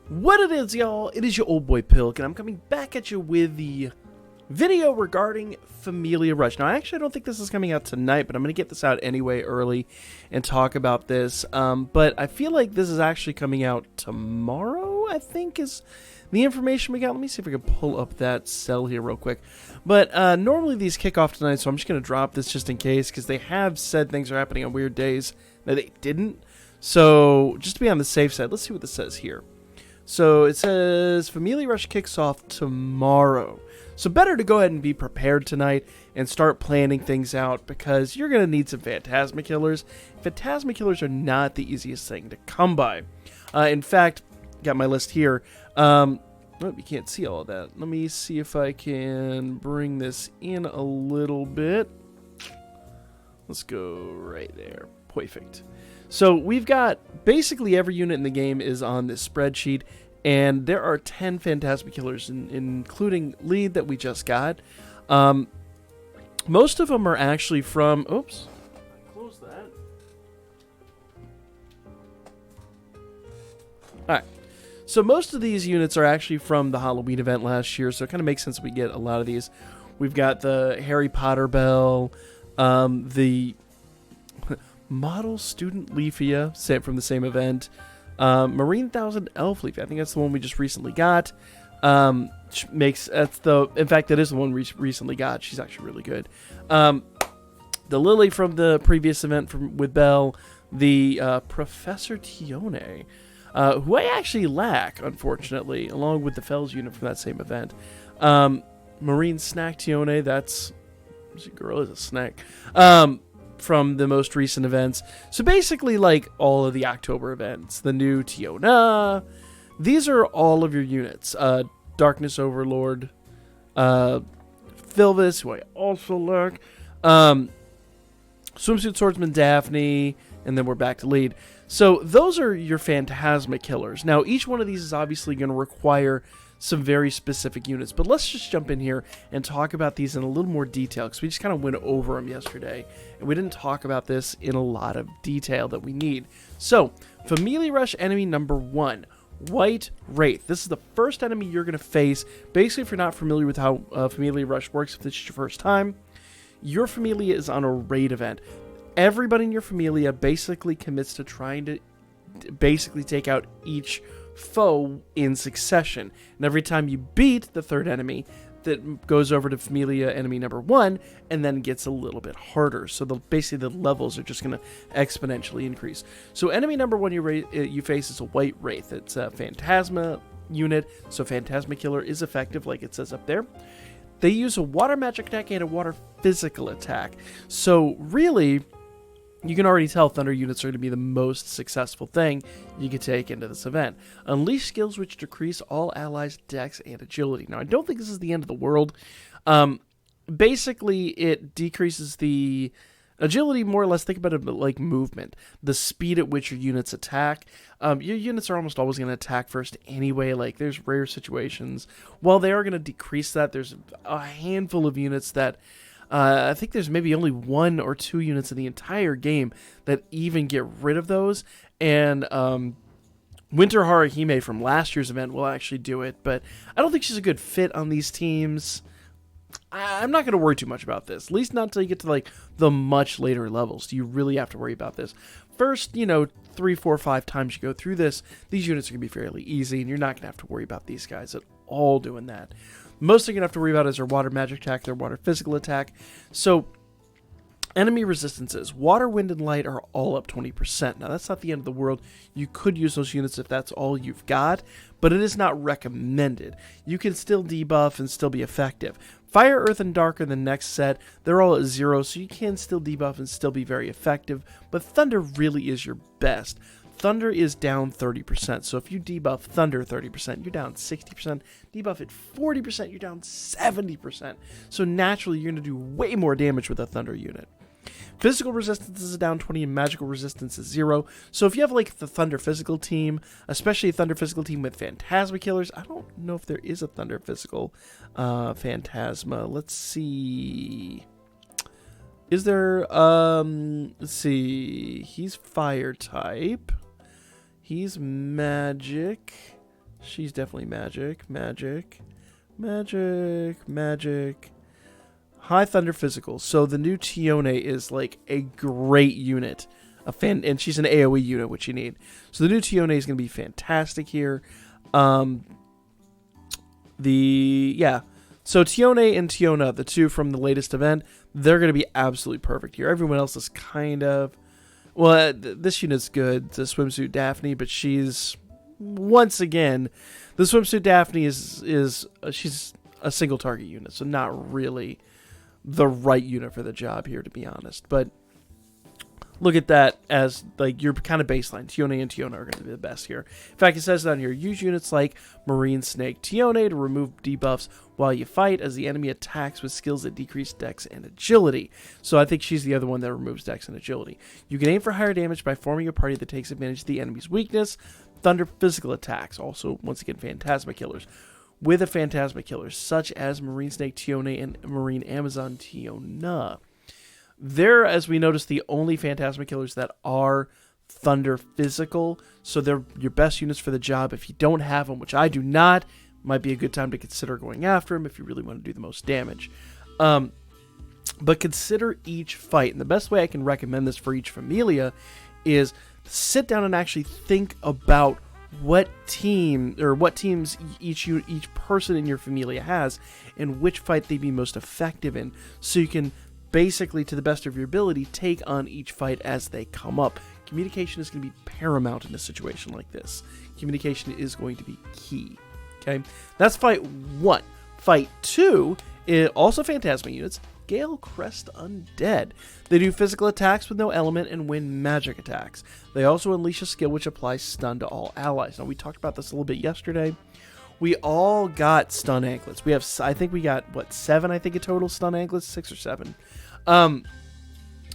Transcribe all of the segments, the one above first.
What it is, y'all, it is your old boy Pilk, and I'm coming back at you with the video regarding Familia Rush. Now, actually, I don't think this is coming out tonight, but I'm going to get this out anyway early and talk about this. But I feel like this is actually coming out tomorrow, I think, is the information we got. Let me see if I can pull up that cell here real quick. But normally these kick off tonight, so I'm just going to drop this just in case, because they have said things are happening on weird days that they didn't. So, just to be on the safe side, let's see what this says here. So it says Familia Rush kicks off tomorrow. So better to go ahead and be prepared tonight and start planning things out, because you're going to need some Fantasma Killers. Fantasma Killers are not the easiest thing to come by. In fact, got my list here. Oh, you can't see all of that. Let me see if I can bring this in a little bit. Let's go right there. Perfect. So we've got basically every unit in the game is on this spreadsheet, and there are 10 Fantasma Killers, including lead that we just got. Most of them are actually from... Oops. Close that. Alright. So most of these units are actually from the Halloween event last year, so it kind of makes sense we get a lot of these. We've got the Harry Potter Bell, the... Model Student Leafia, sent from the same event. Marine 1000 Elf Leafia, I think that's the one we just recently got. In fact, that is the one we recently got. She's actually really good. The Lily from the previous event with Belle. The Professor Tione, who I actually lack, unfortunately, along with the Fells unit from that same event. Marine Snack Tione, that's a girl, is a snack. From the most recent events. So basically, like all of the October events, the new Tiona, these are all of your units. Darkness Overlord, Philvis, who I also like, Swimsuit Swordsman Daphne, and then we're back to lead. So those are your Fantasma Killers. Now, each one of these is obviously going to require some very specific units, but let's just jump in here and talk about these in a little more detail, because we just kind of went over them yesterday, and we didn't talk about this in a lot of detail that we need. So, Familia Rush enemy number 1, White Wraith. This is the first enemy you're going to face. Basically, if you're not familiar with how Familia Rush works, if this is your first time, your Familia is on a raid event. Everybody in your Familia basically commits to trying to basically take out each foe in succession, and every time you beat the third enemy, that goes over to Familia enemy number 1, and then gets a little bit harder. So basically the levels are just going to exponentially increase. So enemy number 1 you face is a White Wraith. It's a Phantasma unit, so Fantasma Killer is effective, like it says up there. They use a water magic attack and a water physical attack. So really, you can already tell Thunder units are going to be the most successful thing you can take into this event. Unleash skills which decrease all allies' dex and agility. Now, I don't think this is the end of the world. Basically, it decreases the agility, more or less. Think about it like movement. The speed at which your units attack. Your units are almost always going to attack first anyway. Like, there's rare situations. While they are going to decrease that, there's a handful of units that... I think there's maybe only 1 or 2 units in the entire game that even get rid of those, and Winter Haruhime from last year's event will actually do it, but I don't think she's a good fit on these teams. I'm not going to worry too much about this, at least not until you get to like the much later levels. Do you really have to worry about this? First, 3, 4, 5 times you go through this, these units are going to be fairly easy, and you're not going to have to worry about these guys at all doing that. Most thing you're going to have to worry about is their water magic attack, their water physical attack. So, enemy resistances. Water, wind, and light are all up 20%. Now, that's not the end of the world. You could use those units if that's all you've got, but it is not recommended. You can still debuff and still be effective. Fire, Earth, and Dark are the next set. They're all at 0, so you can still debuff and still be very effective, but Thunder really is your best. Thunder is down 30%, so if you debuff Thunder 30%, you're down 60%. Debuff it 40%, you're down 70%. So naturally, you're going to do way more damage with a Thunder unit. Physical resistance is down 20 and magical resistance is 0. So if you have like the Thunder Physical team, especially a Thunder Physical team with Phantasma Killers, I don't know if there is a Thunder Physical Phantasma. Let's see... Is there, let's see, he's fire type. He's magic. She's definitely magic. Magic. Magic. Magic. High Thunder Physical. So the new Tione is like a great unit. And she's an AoE unit, which you need. So the new Tione is going to be fantastic here. So Tione and Tiona, the two from the latest event, they're going to be absolutely perfect here. Everyone else is kind of... Well, this unit's good, the Swimsuit Daphne, but she's... Once again, the Swimsuit Daphne is she's a single target unit, so not really the right unit for the job here, to be honest. But look at that as like your kind of baseline. Tione and Tiona are going to be the best here. In fact, it says down here, use units like Marine Snake Tione to remove debuffs while you fight as the enemy attacks with skills that decrease dex and agility. So I think she's the other one that removes dex and agility. You can aim for higher damage by forming a party that takes advantage of the enemy's weakness. Thunder physical attacks, also once again Fantasma Killers, with a Fantasma Killer such as Marine Snake Tione and Marine Amazon Tiona. They're, as we noticed, the only Fantasma Killers that are Thunder physical, so they're your best units for the job. If you don't have them, which I do not, might be a good time to consider going after them if you really want to do the most damage. But consider each fight, and the best way I can recommend this for each Familia is sit down and actually think about what teams each person in your Familia has and which fight they'd be most effective in, so you can basically, to the best of your ability, take on each fight as they come up. Communication is going to be paramount in a situation like this. Communication is going to be key. Okay, that's fight 1. Fight 2 is also Fantasma units. Gale, Crest, Undead. They do physical attacks with no element and win magic attacks. They also unleash a skill which applies stun to all allies. Now, we talked about this a little bit yesterday. We all got stun anklets. We have, I think we got, 7, in total stun anklets? 6 or 7.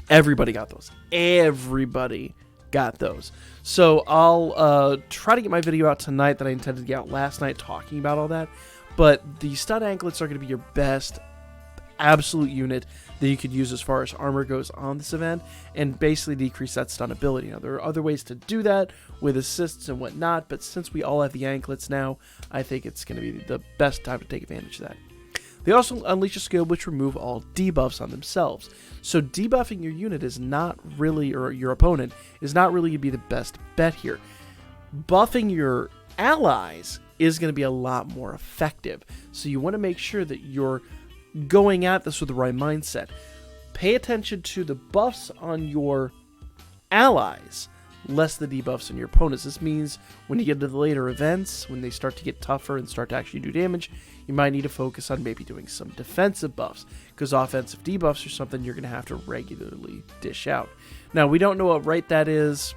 Everybody got those. Everybody got those. So I'll try to get my video out tonight that I intended to get out last night talking about all that. But the stun anklets are going to be your best absolute unit that you could use as far as armor goes on this event, and basically decrease that stun ability. Now, there are other ways to do that with assists and whatnot, but since we all have the anklets now, I think it's going to be the best time to take advantage of that. They also unleash a skill which remove all debuffs on themselves. So debuffing your unit is not really, or your opponent, is not really going to be the best bet here. Buffing your allies is going to be a lot more effective. So you want to make sure that you're going at this with the right mindset. Pay attention to the buffs on your allies, less the debuffs on your opponents. This means when you get to the later events, when they start to get tougher and start to actually do damage, you might need to focus on maybe doing some defensive buffs, because offensive debuffs are something you're going to have to regularly dish out. Now, we don't know what Wraith that is.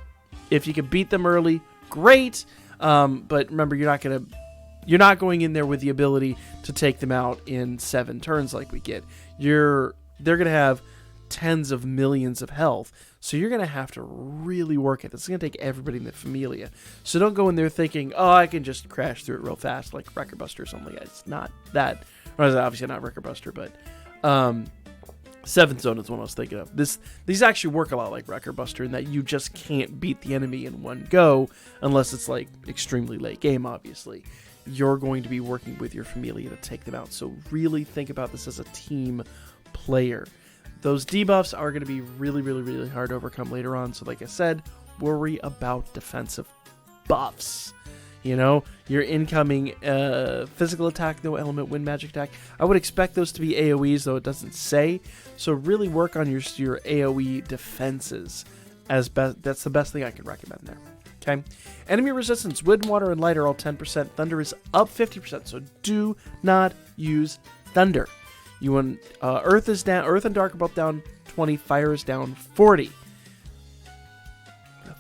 If you can beat them early, great. But remember, you're not going in there with the ability to take them out in 7 turns like we get. They're going to have tens of millions of health, so you're going to have to really work at this. It's going to take everybody in the Familia. So don't go in there thinking, oh, I can just crash through it real fast like Wrecker Buster or something like that. It's not that. Well, obviously not Wrecker Buster, but 7th Zone is what I was thinking of. These actually work a lot like Wrecker Buster in that you just can't beat the enemy in one go unless it's like extremely late game, obviously. You're going to be working with your Familia to take them out. So really think about this as a team player. Those debuffs are going to be really, really, really hard to overcome later on. So like I said, worry about defensive buffs. You know, your incoming physical attack, no element, win magic attack. I would expect those to be AoEs, though it doesn't say. So really work on your AoE defenses. That's the best thing I can recommend there. Okay. Enemy resistance, wind, water, and light are all 10%. Thunder is up 50%, so do not use thunder. You want earth is down. Earth and dark are both down 20. Fire is down 40.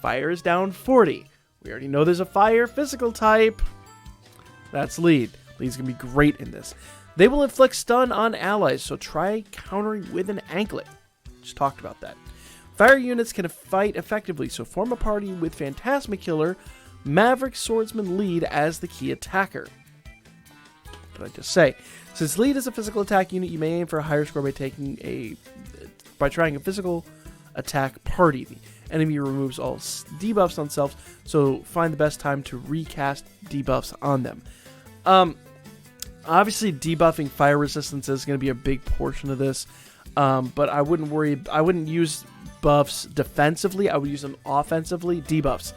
Fire is down 40. We already know there's a fire physical type. That's lead. Lead's gonna be great in this. They will inflict stun on allies, so try countering with an anklet. Just talked about that. Fire units can fight effectively, so form a party with Fantasma Killer, Maverick Swordsman Lead as the key attacker. What did I just say? Since Lead is a physical attack unit, you may aim for a higher score by trying a physical attack party. The enemy removes all debuffs on selves, so find the best time to recast debuffs on them. Obviously, debuffing fire resistance is going to be a big portion of this, but I wouldn't worry. I wouldn't use buffs defensively. I would use them offensively. Debuffs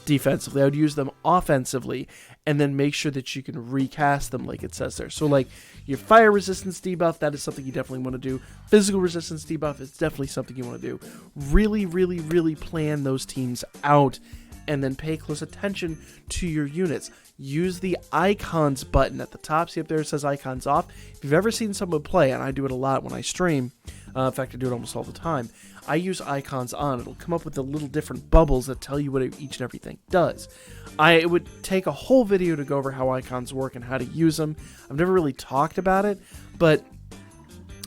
defensively. I would use them offensively, and then make sure that you can recast them like it says there. So like your fire resistance debuff, that is something you definitely want to do. Physical resistance debuff is definitely something you want to do. Really, really, really plan those teams out, and then pay close attention to your units. Use the icons button at the top. See up there it says icons off. If you've ever seen someone play, and I do it a lot when I stream, in fact I do it almost all the time, I use icons on. It'll come up with the little different bubbles that tell you what each and everything does. It would take a whole video to go over how icons work and how to use them. I've never really talked about it, but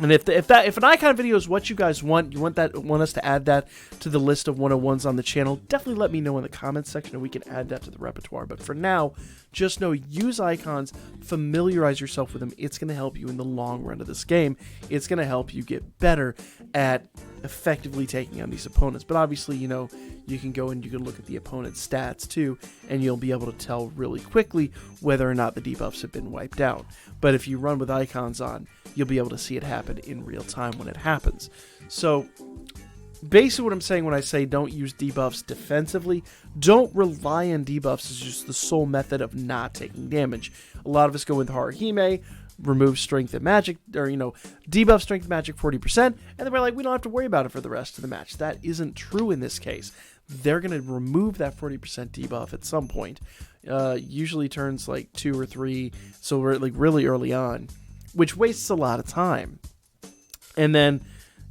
and if an icon video is what you guys want, you want us to add that to the list of 101s on the channel, definitely let me know in the comments section and we can add that to the repertoire. But for now, just know, use icons, familiarize yourself with them. It's going to help you in the long run of this game. It's going to help you get better at effectively taking on these opponents. But obviously, you know, you can go and you can look at the opponent's stats too, and you'll be able to tell really quickly whether or not the debuffs have been wiped out. But if you run with icons on, you'll be able to see it happen in real time when it happens. So basically what I'm saying when I say don't use debuffs defensively, don't rely on debuffs as just the sole method of not taking damage. A lot of us go with Haruhime, remove strength and magic, or, you know, debuff strength and magic 40%, and then we're like, we don't have to worry about it for the rest of the match. That isn't true in this case. They're going to remove that 40% debuff at some point. Usually turns like 2 or 3, so we're like really early on, which wastes a lot of time. And then,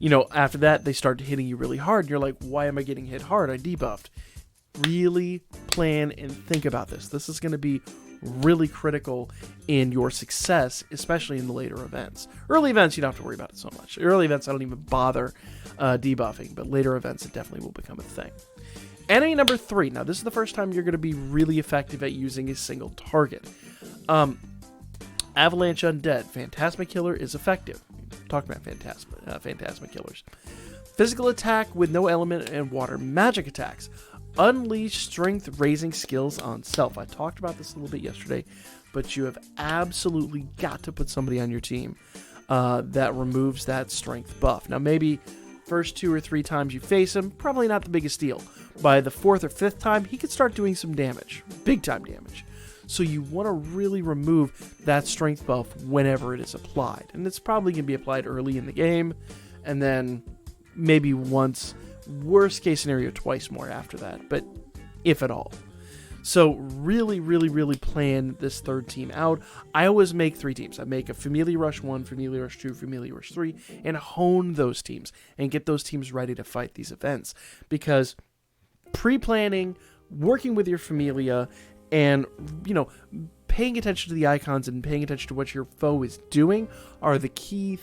you know, after that, they start hitting you really hard. And you're like, why am I getting hit hard? I debuffed. Really plan and think about this. This is going to be really critical in your success, especially in the later events. Early events, you don't have to worry about it so much. Early events, I don't even bother debuffing, but later events, it definitely will become a thing. Enemy number 3. Now, this is the first time you're going to be really effective at using a single target. Avalanche Undead. Fantasma Killer is effective. Talk about Fantasma Killers. Physical attack with no element and water magic attacks. Unleash strength raising skills on self. I talked about this a little bit yesterday, but you have absolutely got to put somebody on your team that removes that strength buff. Now, maybe first 2 or 3 times you face him, probably not the biggest deal. By the 4th or 5th time, he could start doing some damage, big time damage. So you want to really remove that strength buff whenever it is applied. And it's probably going to be applied early in the game, and then maybe once, worst case scenario, twice more after that, but if at all. So really, really, really plan this third team out. I always make 3 teams. I make a Familia Rush 1, Familia Rush 2, Familia Rush 3, and hone those teams and get those teams ready to fight these events. Because pre-planning, working with your Familia, and, you know, paying attention to the icons and paying attention to what your foe is doing are the key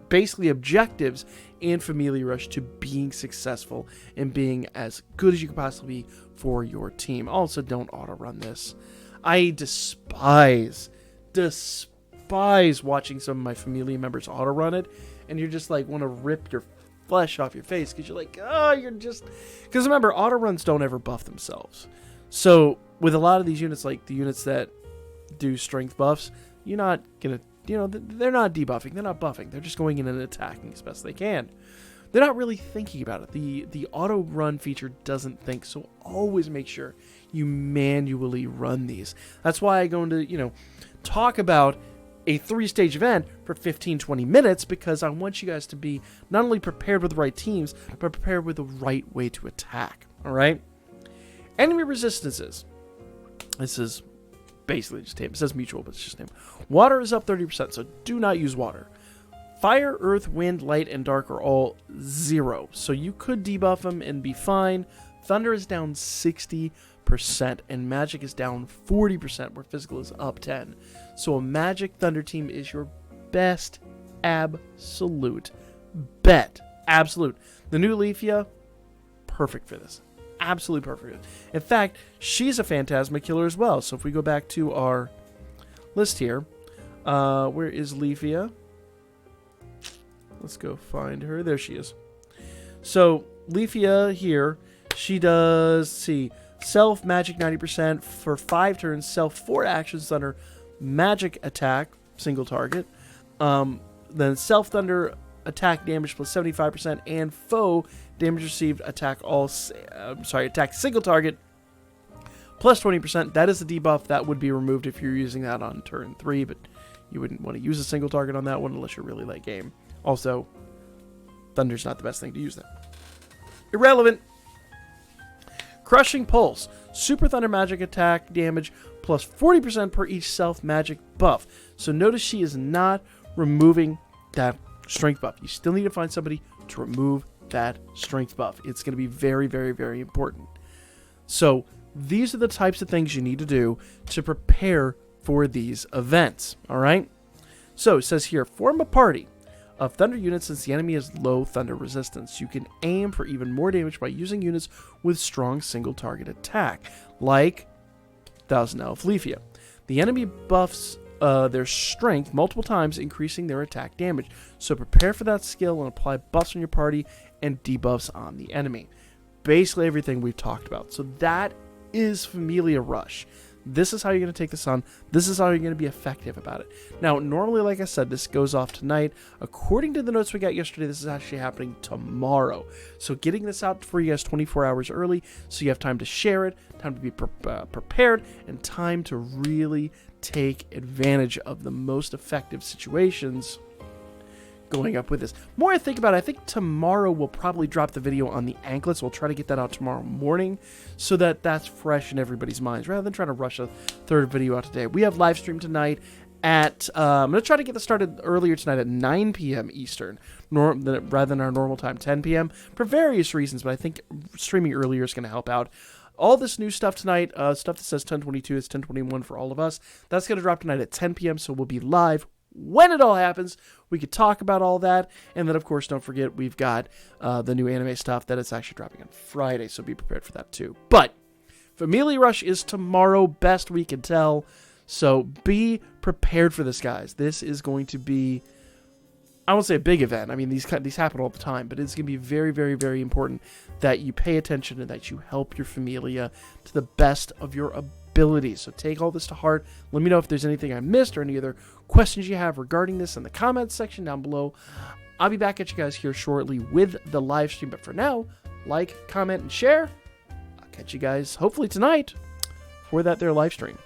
basically objectives in Familia Rush to being successful and being as good as you can possibly be for your team. Also, don't auto-run this. I despise watching some of my Familia members auto-run it, and you're just like, want to rip your flesh off your face because you're like, oh, you're just... Because remember, auto-runs don't ever buff themselves. So with a lot of these units, like the units that do strength buffs, you're not going to, you know, they're not debuffing, they're not buffing, they're just going in and attacking as best they can. They're not really thinking about it. The auto run feature doesn't think, so always make sure you manually run these. That's why I go into, you know, talk about a 3-stage event for 15-20 minutes, because I want you guys to be not only prepared with the right teams, but prepared with the right way to attack. All right? Enemy resistances. This is basically just name. It says mutual, but it's just name. Water is up 30%, so do not use water. Fire, earth, wind, light, and dark are all 0, so you could debuff them and be fine. Thunder is down 60%, and magic is down 40%, where physical is up 10. So a magic thunder team is your best absolute bet. Absolute. The new Leafia, perfect for this. Absolutely perfect. In fact, she's a Fantasma Killer as well. So if we go back to our list here, where is Leafia? Let's go find her. There she is. So, Leafia here, she does, see, self magic 90% for 5 turns, self 4 actions, thunder, magic attack, single target. Then self thunder attack damage plus 75% and foe damage received attack attack single target plus 20%. That is the debuff that would be removed if you're using that on turn 3, but you wouldn't want to use a single target on that one unless you're really late game. Also, thunder's not the best thing to use there. Irrelevant. Crushing Pulse. Super Thunder magic attack damage plus 40% per each self magic buff. So notice she is not removing that strength buff. You still need to find somebody to remove that strength buff. It's going to be very, very, very important. So these are the types of things you need to do to prepare for these events. All right. So it says here, form a party of thunder units since the enemy has low thunder resistance. You can aim for even more damage by using units with strong single target attack, like Thousand Elf Leafia. The enemy buffs their strength multiple times, increasing their attack damage. So prepare for that skill and apply buffs on your party and debuffs on the enemy. Basically everything we've talked about. So that is Familia Rush. This is how you're going to take this on. This is how you're going to be effective about it. Now, normally, like I said, this goes off tonight. According to the notes we got yesterday, this is actually happening tomorrow. So getting this out for you guys 24 hours early so you have time to share it, time to be prepared, and time to really take advantage of the most effective situations going up with this. More I think about it, I think tomorrow we'll probably drop the video on the anklets. We'll try to get that out tomorrow morning so that that's fresh in everybody's minds rather than trying to rush a third video out today. We have live stream tonight at, I'm going to try to get this started earlier tonight at 9 p.m. Eastern rather than our normal time, 10 p.m. for various reasons, but I think streaming earlier is going to help out. All this new stuff tonight, stuff that says 1022 is 1021 for all of us. That's going to drop tonight at 10 p.m. So we'll be live when it all happens. We could talk about all that. And then, of course, don't forget, we've got the new anime stuff that it's actually dropping on Friday. So be prepared for that, too. But Familia Rush is tomorrow, best we can tell. So be prepared for this, guys. This is going to be, I won't say a big event. I mean, these happen all the time. But it's going to be very, very, very important that you pay attention and that you help your Familia to the best of your abilities. So take all this to heart. Let me know if there's anything I missed or any other questions you have regarding this in the comments section down below. I'll be back at you guys here shortly with the live stream. But for now, like, comment, and share. I'll catch you guys hopefully tonight for that there live stream.